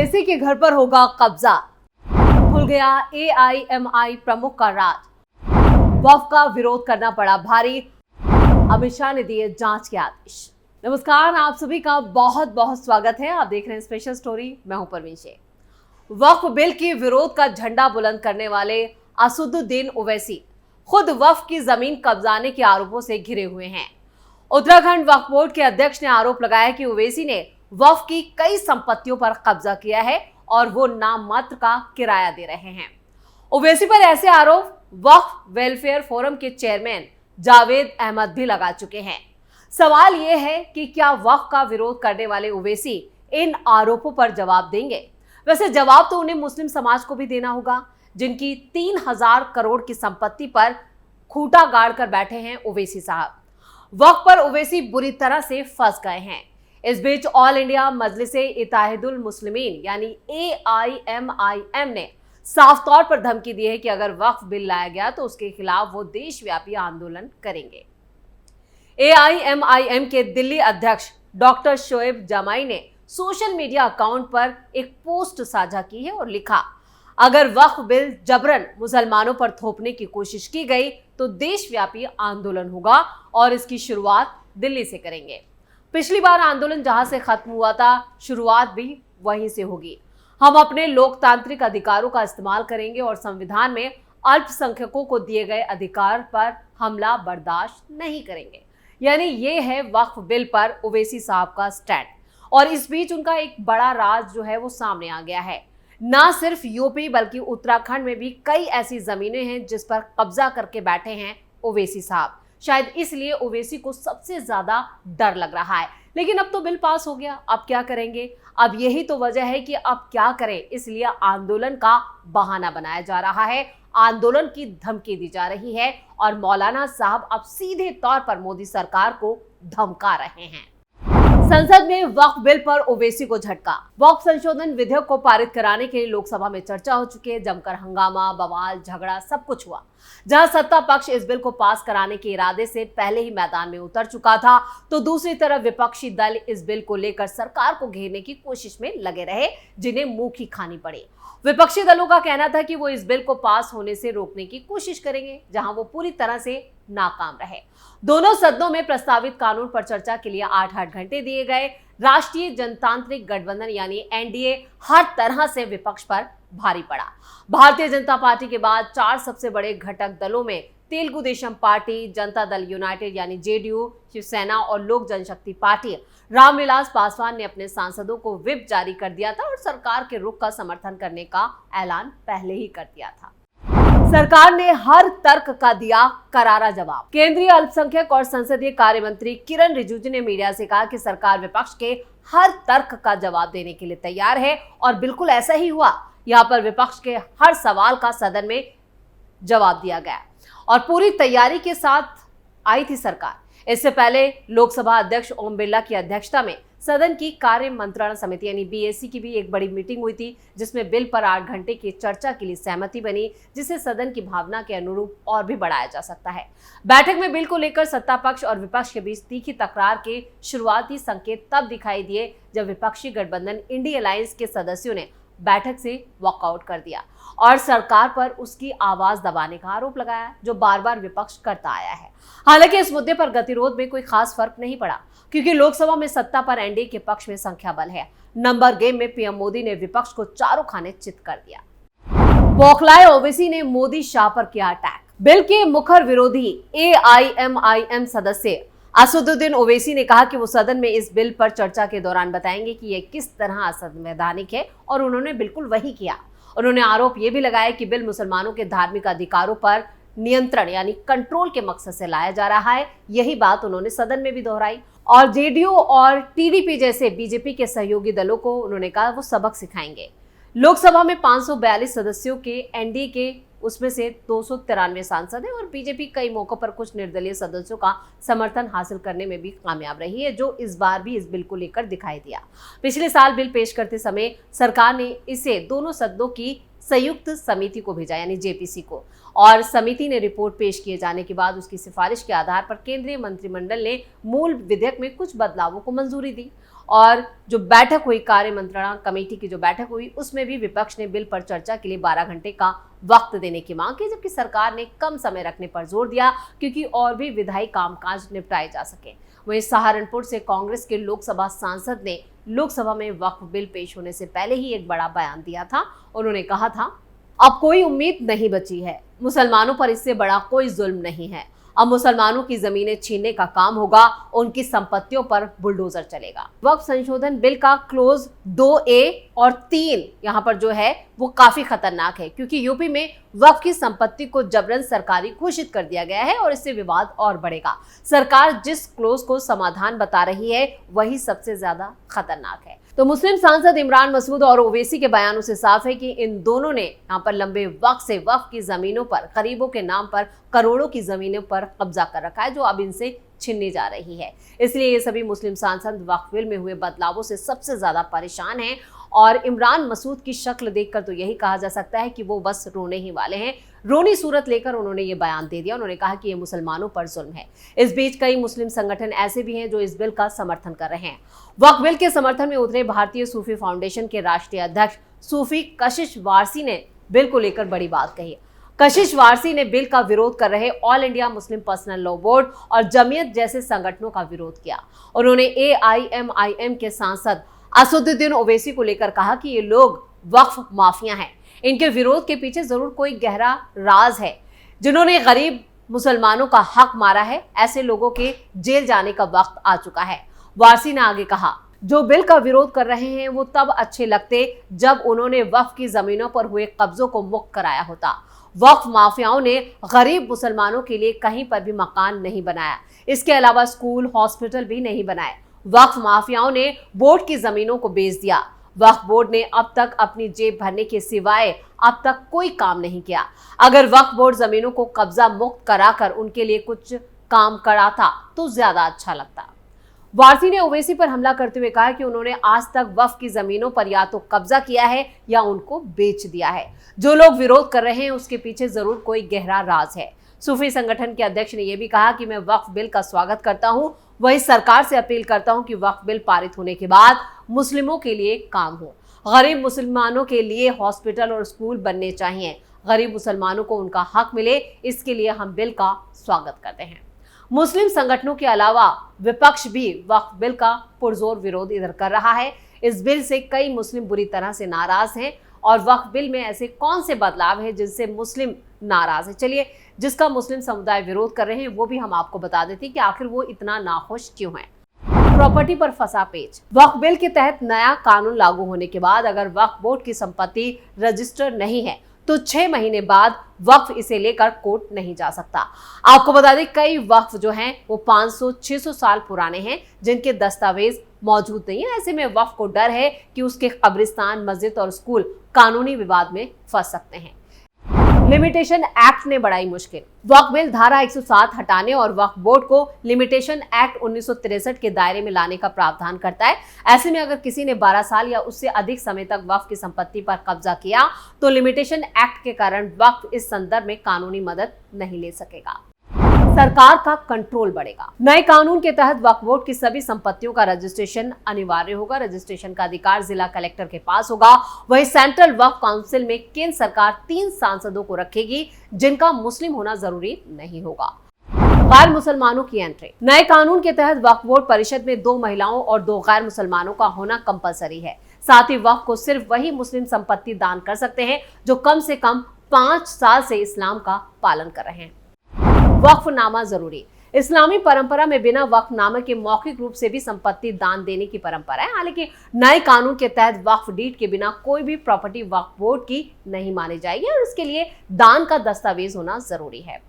ओवैसी के घर पर होगा कब्जा, खुल गया एआईएमआई प्रमुख का राज, वफ का विरोध करना पड़ा भारी, अमित शाह ने दिए जांच के आदेश। नमस्कार, आप सभी का बहुत बहुत स्वागत है। आप देख रहे हैं स्पेशल स्टोरी, मैं हूं परवीन शेख। वक्फ बिल के विरोध का झंडा बुलंद करने वाले असदुद्दीन ओवैसी खुद वक्फ की जमीन कब्जाने के आरोपों से घिरे हुए हैं। उत्तराखंड वक्फ बोर्ड के अध्यक्ष ने आरोप लगाया कि ओवैसी ने वक्फ की कई संपत्तियों पर कब्जा किया है और वो नाम मात्र का किराया दे रहे हैं। ओवैसी पर ऐसे आरोप वक्फ वेलफेयर फोरम के चेयरमैन जावेद अहमद भी लगा चुके हैं। सवाल यह है कि क्या वक्फ का विरोध करने वाले ओवैसी इन आरोपों पर जवाब देंगे? वैसे जवाब तो उन्हें मुस्लिम समाज को भी देना होगा, जिनकी 3000 करोड़ की संपत्ति पर खूंटा गाड़ कर बैठे हैं ओवैसी साहब। वक्फ पर ओवैसी बुरी तरह से फंस गए हैं। इस बीच ऑल इंडिया मजलिसे इत्तेहादुल मुस्लिमीन यानी एआईएमआईएम ने साफ तौर पर धमकी दी है कि अगर वक्फ बिल लाया गया तो उसके खिलाफ वो देशव्यापी आंदोलन करेंगे। एआईएमआईएम के दिल्ली अध्यक्ष डॉक्टर शोएब जमाई ने सोशल मीडिया अकाउंट पर एक पोस्ट साझा की है और लिखा, अगर वक्फ बिल जबरन मुसलमानों पर थोपने की कोशिश की गई तो देशव्यापी आंदोलन होगा और इसकी शुरुआत दिल्ली से करेंगे। पिछली बार आंदोलन जहां से खत्म हुआ था, शुरुआत भी वहीं से होगी। हम अपने लोकतांत्रिक अधिकारों का इस्तेमाल करेंगे और संविधान में अल्पसंख्यकों को दिए गए अधिकार पर हमला बर्दाश्त नहीं करेंगे। यानी ये है वक्फ बिल पर ओवैसी साहब का स्टैंड। और इस बीच उनका एक बड़ा राज जो है वो सामने आ गया है। ना सिर्फ यूपी बल्कि उत्तराखंड में भी कई ऐसी जमीनें हैं जिस पर कब्जा करके बैठे हैं ओवैसी साहब। शायद इसलिए ओवैसी को सबसे ज्यादा डर लग रहा है। लेकिन अब तो बिल पास हो गया, अब क्या करेंगे? अब यही तो वजह है कि अब क्या करें, इसलिए आंदोलन का बहाना बनाया जा रहा है, आंदोलन की धमकी दी जा रही है और मौलाना साहब अब सीधे तौर पर मोदी सरकार को धमका रहे हैं। संसद में वक्फ बिल पर ओवैसी को झटका। वक्फ संशोधन विधेयक को पारित कराने के लिए लोकसभा में चर्चा हो चुकी है। जमकर हंगामा, बवाल, झगड़ा सब कुछ हुआ। जहां सत्ता पक्ष इस बिल को पास कराने के इरादे से पहले ही मैदान में उतर चुका था, तो दूसरी तरफ विपक्षी दल इस बिल को लेकर सरकार को घेरने की कोशिश में लगे रहे, जिन्हें मुंह की खानी पड़ी। विपक्षी दलों का कहना था कि वो इस बिल को पास होने से रोकने की कोशिश करेंगे, जहां वो पूरी तरह से नाकाम रहे। दोनों सदनों में प्रस्तावित कानून पर चर्चा के लिए 8-8 घंटे दिए गए। राष्ट्रीय जनतांत्रिक गठबंधन यानी एनडीए हर तरह से विपक्ष पर भारी पड़ा। भारतीय जनता पार्टी के बाद 4 सबसे बड़े घटक दलों में तेलुगु देशम पार्टी, जनता दल यूनाइटेड यानी जेडीयू, शिवसेना और लोक जनशक्ति पार्टी रामविलास पासवान ने अपने सांसदों को व्हिप जारी कर दिया था और सरकार के रुख का समर्थन करने का ऐलान पहले ही कर दिया था। सरकार ने हर तर्क का दिया करारा जवाब। केंद्रीय अल्पसंख्यक और संसदीय कार्य मंत्री किरण रिजिजू ने मीडिया से कहा कि सरकार विपक्ष के हर तर्क का जवाब देने के लिए तैयार है और बिल्कुल ऐसा ही हुआ। यहाँ पर विपक्ष के हर सवाल का सदन में जवाब दिया गया और पूरी तैयारी के साथ आई थी सरकार। इससे पहले लोकसभा अध्यक्ष ओम बिरला की अध्यक्षता में सदन की कार्य मंत्रणा समिति यानी बीएसी की भी एक बड़ी मीटिंग हुई थी, जिसमें बिल पर 8 घंटे की चर्चा के लिए सहमति बनी, जिसे सदन की भावना के अनुरूप और भी बढ़ाया जा सकता है। बैठक में बिल को लेकर सत्ता पक्ष और विपक्ष के बीच तीखी तकरार के शुरुआती संकेत तब दिखाई दिए जब विपक्षी गठबंधन इंडी अलायंस के सदस्यों ने बैठक से वॉकआउट कर दिया और सरकार पर उसकी आवाज दबाने का आरोप लगाया, जो बार बार विपक्ष करता आया है। हालांकि इस मुद्दे पर गतिरोध में कोई खास फर्क नहीं पड़ा, क्योंकि लोकसभा में सत्ता पर एनडीए के पक्ष में संख्या बल है। नंबर गेम में पीएम मोदी ने विपक्ष को चारों खाने चित कर दिया। बौखलाए ओवैसी ने मोदी शाह पर किया अटैक। बिल के मुखर विरोधी एआईएमआईएम सदस्य असदुद्दीन ओवैसी ने कहा कि वो सदन में इस बिल पर चर्चा के दौरान बताएंगे कि ये किस तरह असंवैधानिक है, और उन्होंने बिल्कुल वही किया। उन्होंने आरोप ये भी लगाया कि बिल मुसलमानों के धार्मिक अधिकारों पर नियंत्रण यानी कंट्रोल के मकसद से लाया जा रहा है। यही बात उन्होंने सदन में भी दोहराई और जेडीयू और टीडीपी जैसे बीजेपी के सहयोगी दलों को उन्होंने कहा वो सबक सिखाएंगे। लोकसभा में 542 सदस्यों के एनडीए के उसमें से 293 सांसद हैं और बीजेपी कई मौकों पर कुछ निर्दलीय सदस्यों का समर्थन हासिल करने में भी कामयाब रही है, जो इस बार भी इस बिल को लेकर दिखाई दिया। पिछले साल बिल पेश करते समय सरकार ने इसे दोनों सदनों की संयुक्त समिति को भेजा यानी जेपीसी को, और समिति ने रिपोर्ट पेश किए जाने के बाद उसकी सिफारिश के आधार पर केंद्रीय मंत्रिमंडल ने मूल विधेयक में कुछ बदलावों को मंजूरी दी और जो बैठक हुई, कार्य मंत्रणा कमेटी की जो बैठक हुई, उसमें भी विपक्ष ने बिल पर चर्चा के लिए 12 घंटे का वक्त देने की मांग की, जबकि सरकार ने कम समय रखने पर जोर दिया क्योंकि और भी विधायी कामकाज निपटाए जा सके। वहीं सहारनपुर से कांग्रेस के लोकसभा सांसद ने लोकसभा में वक्फ बिल पेश होने से पहले ही एक बड़ा बयान दिया था। उन्होंने कहा था, अब कोई उम्मीद नहीं बची है, मुसलमानों पर इससे बड़ा कोई जुल्म नहीं है। अब मुसलमानों की जमीनें छीनने का काम होगा, उनकी संपत्तियों पर बुलडोजर चलेगा। वक्फ संशोधन बिल का क्लोज 2A और 3 यहाँ पर जो है वो काफी खतरनाक है, क्योंकि यूपी में वक्फ की संपत्ति को जबरन सरकारी घोषित कर दिया गया है और इससे विवाद और बढ़ेगा। सरकार जिस क्लोज को समाधान बता रही है वही सबसे ज्यादा खतरनाक है। तो मुस्लिम सांसद इमरान मसूद और ओवैसी के बयानों से साफ है कि इन दोनों ने यहाँ पर लंबे वक्त से वक्फ की जमीनों पर, गरीबों के नाम पर करोड़ों की जमीनों पर कब्जा कर रखा है, जो अब इनसे छीनने जा रही है। इसलिए ये सभी मुस्लिम सांसद वक्फ बिल में हुए बदलावों से सबसे ज्यादा परेशान हैं और इमरान मसूद की शक्ल देखकर तो यही कहा जा सकता है कि वो बस रोने ही वाले हैं। रोनी सूरत लेकर उन्होंने ये बयान दे दिया। उन्होंने कहा कि ये मुसलमानों पर जुल्म है। इस बीच कई मुस्लिम संगठन ऐसे भी हैं जो इस बिल का समर्थन कर रहे हैं। वक्फ बिल के समर्थन में उतरे भारतीय सूफी फाउंडेशन के राष्ट्रीय अध्यक्ष सूफी कशिश वारसी ने बिल को लेकर बड़ी बात कही। कशिश वारसी ने बिल का विरोध कर रहे all India Muslim personal law board और जमीयत जैसे संगठनों का विरोध किया। उन्होंने AIMIM के सांसद असदुद्दीन ओवैसी को लेकर कहा कि ये लोग वक्फ माफिया हैं, इनके विरोध के पीछे जरूर कोई गहरा राज है। जिन्होंने गरीब मुसलमानों का हक मारा है, ऐसे लोगों के जेल जाने का वक्त आ चुका है। वारसी ने आगे कहा, जो बिल का विरोध कर रहे हैं वो तब अच्छे लगते जब उन्होंने वक्फ की जमीनों पर हुए कब्जों को मुक्त कराया होता। वक्फ माफियाओं ने गरीब मुसलमानों के लिए कहीं पर भी मकान नहीं बनाया, इसके अलावा स्कूल, हॉस्पिटल भी नहीं बनाए। वक्फ माफियाओं ने बोर्ड की जमीनों को बेच दिया। वक्फ बोर्ड ने अब तक अपनी जेब भरने के सिवाय अब तक कोई काम नहीं किया। अगर वक्फ बोर्ड जमीनों को कब्जा मुक्त कराकर उनके लिए कुछ काम कराता तो ज्यादा अच्छा लगता। वारसी ने ओवैसी पर हमला करते हुए कहा कि उन्होंने आज तक वक्फ की जमीनों पर या तो कब्जा किया है या उनको बेच दिया है। जो लोग विरोध कर रहे हैं उसके पीछे जरूर कोई गहरा राज है। सूफी संगठन के अध्यक्ष ने यह भी कहा कि मैं वक्फ बिल का स्वागत करता हूं, वही सरकार से अपील करता हूं कि वक्फ बिल पारित होने के बाद मुस्लिमों के लिए काम हो। गरीब मुसलमानों के लिए हॉस्पिटल और स्कूल बनने चाहिए। गरीब मुसलमानों को उनका हक मिले, इसके लिए हम बिल का स्वागत करते हैं। मुस्लिम संगठनों के अलावा विपक्ष भी वक्फ बिल का पुरजोर विरोध इधर कर रहा है। इस बिल से कई मुस्लिम बुरी तरह से नाराज हैं और वक्फ बिल में ऐसे कौन से बदलाव हैं जिनसे मुस्लिम नाराज है। चलिए, जिसका मुस्लिम समुदाय विरोध कर रहे हैं वो भी हम आपको बता देते हैं कि आखिर वो इतना नाखुश क्यों है। प्रॉपर्टी पर फंसा पेच। वक्फ बिल के तहत नया कानून लागू होने के बाद अगर वक्फ बोर्ड की संपत्ति रजिस्टर नहीं है तो 6 महीने बाद वक्फ इसे लेकर कोर्ट नहीं जा सकता। आपको बता दें, कई वक्फ जो हैं वो 500-600 साल पुराने हैं जिनके दस्तावेज मौजूद नहीं है। ऐसे में वक्फ को डर है कि उसके कब्रिस्तान, मस्जिद और स्कूल कानूनी विवाद में फंस सकते हैं। लिमिटेशन एक्ट ने बढ़ाई मुश्किल। वक्फ बिल धारा 107 हटाने और वक्फ बोर्ड को लिमिटेशन एक्ट 1963 के दायरे में लाने का प्रावधान करता है। ऐसे में अगर किसी ने 12 साल या उससे अधिक समय तक वक्फ की संपत्ति पर कब्जा किया तो लिमिटेशन एक्ट के कारण वक्फ इस संदर्भ में कानूनी मदद नहीं ले सकेगा। सरकार का कंट्रोल बढ़ेगा। नए कानून के तहत वक्फ बोर्ड की सभी संपत्तियों का रजिस्ट्रेशन अनिवार्य होगा। रजिस्ट्रेशन का अधिकार जिला कलेक्टर के पास होगा। वहीं सेंट्रल वक्फ काउंसिल में केंद्र सरकार 3 सांसदों को रखेगी जिनका मुस्लिम होना जरूरी नहीं होगा। गैर मुसलमानों की एंट्री। नए कानून के तहत वक्फ बोर्ड परिषद में 2 महिलाओं और 2 गैर मुसलमानों का होना कंपलसरी है। साथ ही वक्फ को सिर्फ वही मुस्लिम संपत्ति दान कर सकते हैं जो कम से कम 5 साल से इस्लाम का पालन कर रहे हैं। वक्फनामा जरूरी। इस्लामी परंपरा में बिना वक्फनामे के मौखिक रूप से भी संपत्ति दान देने की परंपरा है। हालांकि नए कानून के तहत वक्फ डीड के बिना कोई भी प्रॉपर्टी वक्फ बोर्ड की नहीं मानी जाएगी और इसके लिए दान का दस्तावेज होना जरूरी है।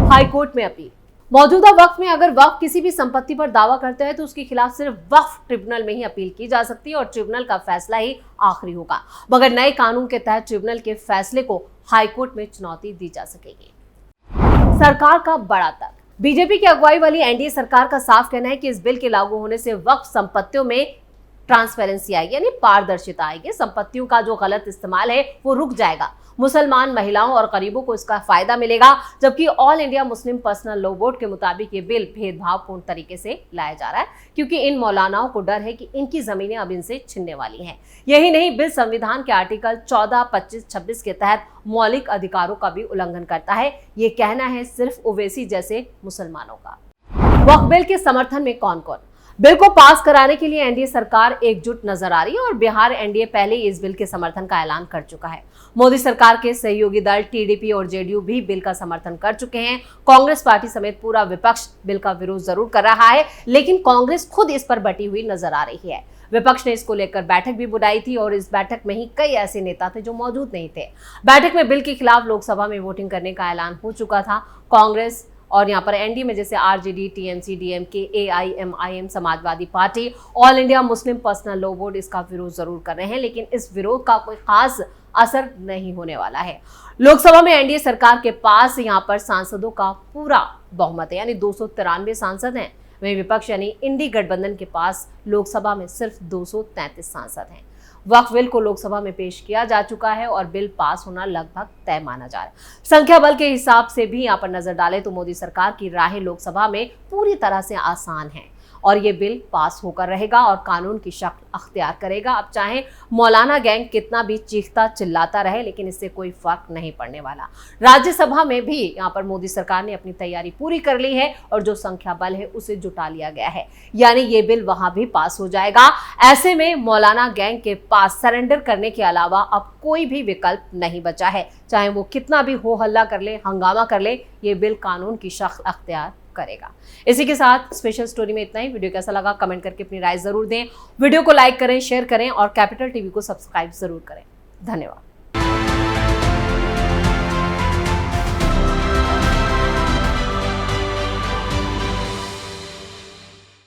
हाईकोर्ट में अपील। मौजूदा वक्फ में अगर वक्फ किसी भी संपत्ति पर दावा करता है तो उसके खिलाफ सिर्फ वक्फ ट्रिब्यूनल में ही अपील की जा सकती है और ट्रिब्यूनल का फैसला ही आखिरी होगा। मगर नए कानून के तहत ट्रिब्यूनल के फैसले को हाईकोर्ट में चुनौती दी जा सकेगी। सरकार का बड़ा तर्क। बीजेपी की अगुवाई वाली एनडीए सरकार का साफ कहना है कि इस बिल के लागू होने से वक्फ संपत्तियों में ट्रांसपेरेंसी आएगी, यानी पारदर्शिता आएगी, संपत्तियों का जो गलत इस्तेमाल है वो रुक जाएगा, मुसलमान महिलाओं और गरीबों को इसका फायदा मिलेगा। जबकि all India Muslim personal law board के मुताबिक ये बिल भेदभावपूर्ण तरीके से लाया जा रहा है, क्योंकि इन मौलानाओं को डर है कि इनकी जमीनें अब इनसे छिनने वाली हैं। यही नहीं, बिल संविधान के आर्टिकल 14, 25, 26 के तहत मौलिक अधिकारों का भी उल्लंघन करता है। ये कहना है सिर्फ ओवैसी जैसे मुसलमानों का। वक्फ बिल के समर्थन में कौन कौन? बिल को पास कराने के लिए एनडीए सरकार एकजुट नजर आ रही है और बिहार एनडीए पहले ही इस बिल के समर्थन का ऐलान कर चुका है। मोदी सरकार के सहयोगी दल टीडीपी और जेडीयू भी बिल का समर्थन कर चुके हैं। कांग्रेस पार्टी समेत पूरा विपक्ष बिल का विरोध जरूर कर रहा है, लेकिन कांग्रेस खुद इस पर बटी हुई नजर आ रही है। विपक्ष ने इसको लेकर बैठक भी बुलाई थी और इस बैठक में ही कई ऐसे नेता थे जो मौजूद नहीं थे। बैठक में बिल के खिलाफ लोकसभा में वोटिंग करने का ऐलान हो चुका था। कांग्रेस और यहाँ पर एनडीए में जैसे RJD, TMC, DMK, AIMIM, Samajwadi party, all India Muslim personal law board इसका विरोध जरूर कर रहे हैं, लेकिन इस विरोध का कोई खास असर नहीं होने वाला है। लोकसभा में एनडीए सरकार के पास यहाँ पर सांसदों का पूरा बहुमत है, यानी 293 सांसद हैं। वहीं विपक्ष यानी इंडी गठबंधन के पास लोकसभा में सिर्फ 233 सांसद हैं। वक्फ बिल को लोकसभा में पेश किया जा चुका है और बिल पास होना लगभग तय माना जा रहा है। संख्या बल के हिसाब से भी यहाँ पर नजर डालें तो मोदी सरकार की राहें लोकसभा में पूरी तरह से आसान है और ये बिल पास होकर रहेगा और कानून की शक्ल अख्तियार करेगा। अब चाहे मौलाना गैंग कितना भी चीखता चिल्लाता रहे, लेकिन इससे कोई फर्क नहीं पड़ने वाला। राज्यसभा में भी यहाँ पर मोदी सरकार ने अपनी तैयारी पूरी कर ली है और जो संख्या बल है उसे जुटा लिया गया है, यानी ये बिल वहां भी पास हो जाएगा। ऐसे में मौलाना गैंग के पास सरेंडर करने के अलावा अब कोई भी विकल्प नहीं बचा है। चाहे वो कितना भी हो हल्ला कर ले, हंगामा कर ले, ये बिल कानून की शक्ल अख्तियार करेगा। इसी के साथ स्पेशल स्टोरी में इतना ही। वीडियो कैसा लगा कमेंट करके अपनी राय जरूर दें। वीडियो को लाइक करें, शेयर करें और कैपिटल टीवी को सब्सक्राइब जरूर करें। धन्यवाद।